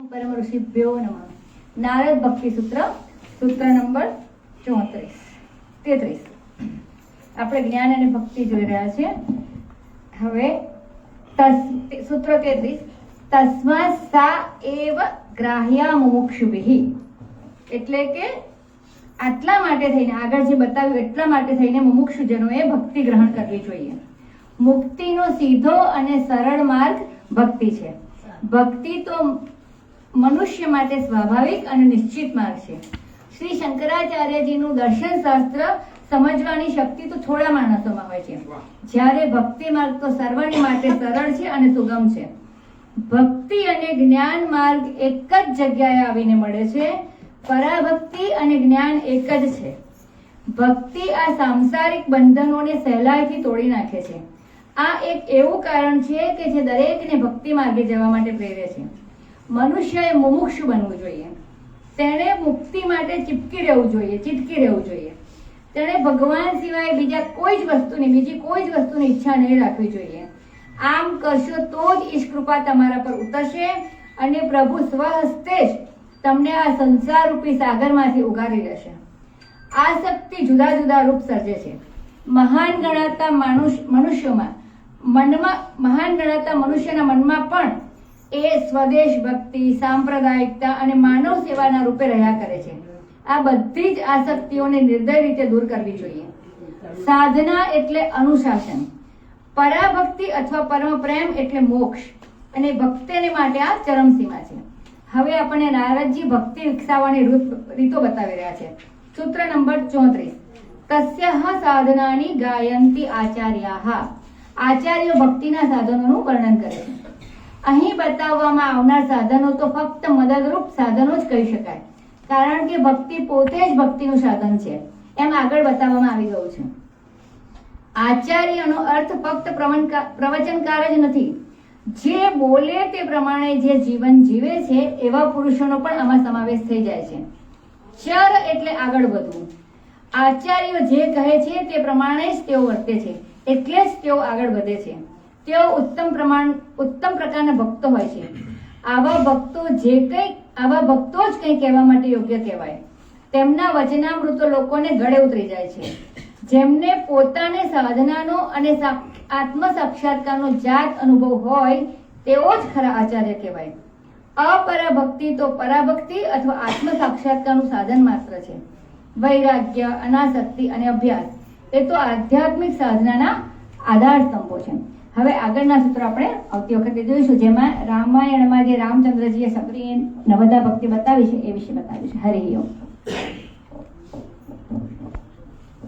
પરમ ઋષિભ્યો નમઃ. નારદ ભક્તિ સૂત્ર, સૂત્ર નંબર 33. આપણે જ્ઞાન અને ભક્તિ જોઈ રહ્યા છીએ. હવે સૂત્ર 33, તસ્માત્ સા એવ ગ્રાહ્યા મુમુક્ષુભિઃ, એટલે કે આટલા માટે થઈને, આગળ જે બતાવ્યું એટલા માટે થઈને મુમુક્ષુજનોએ ભક્તિ ગ્રહણ કરવી જોઈએ. મુક્તિનો સીધો અને સરળ માર્ગ ભક્તિ છે. ભક્તિ તો મનુષ્ય માટે સ્વાભાવિક અને નિશ્ચિત માર્ગ છે. શ્રી શંકરાચાર્યજીનું દર્શન શાસ્ત્ર સમજવાની શક્તિ તો થોડા માણસોમાં હોય છે, જ્યારે ભક્તિ માર્ગ તો સર્વને માટે સરળ છે અને સુગમ છે. ભક્તિ અને જ્ઞાન માર્ગ એક જ જગ્યાએ આવીને મળે છે. પરાભક્તિ અને જ્ઞાન એક જ છે. ભક્તિ આ સાંસારિક બંધનોને સહેલાઈથી તોડી નાખે છે. આ એક એવું કારણ છે કે જે દરેકને ભક્તિ માર્ગે જવા માટે પ્રેરે છે. મનુષ્યએ મુમુક્ષુ બનવું જોઈએ. તેણે મુક્તિ માટે ચીટકી રહેવું જોઈએ. તેણે ભગવાન સિવાય બીજી કોઈ જ વસ્તુની ઈચ્છા નહીં રાખવી જોઈએ. આમ કરશો તો જ ઈશ કૃપા તમારા પર ઉતરશે અને પ્રભુ સ્વહસ્તે જ તમને આ સંસાર રૂપી સાગરમાંથી ઉગારી લેશે. આસક્તિ જુદા જુદા રૂપ સર્જે છે. મહાન ગણાતા મનુષ્યના મનમાં પણ એ સ્વદેશ ભક્તિ, સાંપ્રદાયિકતા અને માનવ સેવાના રૂપે રહ્યા કરે છે. આ બધી જ આસક્તિઓને નિર્દય રીતે દૂર કરવી જોઈએ. સાધના એટલે અનુશાસન. પરાભક્તિ અથવા પરમ પ્રેમ એટલે મોક્ષ, અને ભક્તિને માટે આ ચરમસીમા છે. હવે આપણને નારદજી ભક્તિ વિકસાવવાની રીતો બતાવી રહ્યા છે. સૂત્ર નંબર 34, તસ્યઃ સાધનાની ગાયંતી આચાર્યાઃ. આચાર્યો ભક્તિના સાધનોનું વર્ણન કરે છે. અહીં બતાવવામાં આવનાર સાધનો તો ફક્ત મદદરૂપ સાધનો જ કહી શકાય, કારણ કે ભક્તિ પોતે જ ભક્તિનું સાધન છે, એમ આગળ બતાવવામાં આવી ગયું છે. આચાર્યનો અર્થ ફક્ત પ્રવચનકાર જ નથી. જે બોલે તે પ્રમાણે જે જીવન જીવે છે એવા પુરુષોનો પણ આમાં સમાવેશ થઈ જાય છે. ચર એટલે આગળ વધવું. આચાર્યો જે કહે છે તે પ્રમાણે જ તેઓ વર્તે છે, એટલે જ તેઓ આગળ વધે છે. તેઓ ઉત્તમ પ્રકારના ભક્તો હોય છે. આવા ભક્તો જ કંઈ કહેવા માટે યોગ્ય કહેવાય. તેમના વચનામૃતો લોકોને ગળે ઉતરી જાય છે. જેમને પોતાને સાધનાનો અને આત્મ સાક્ષાત્કારનો જાત અનુભવ હોય તેઓ જ ખરા આચાર્ય કહેવાય. અપરાભક્તિ તો પરાભક્તિ અથવા આત્મ સાક્ષાત્કારનું સાધન માત્ર છે. વૈરાગ્ય, અનાસક્તિ અને અભ્યાસ એ તો આધ્યાત્મિક સાધનાના આધાર સ્તંભો છે. હવે આગળના સૂત્રો આપણે આવતી વખતે જોઈશું, જેમાં રામાયણમાં જે રામચંદ્રજીએ સબરી નવદા ભક્તિ બતાવી છે એ વિશે બતાવ્યું છે. હરિ ઓમ.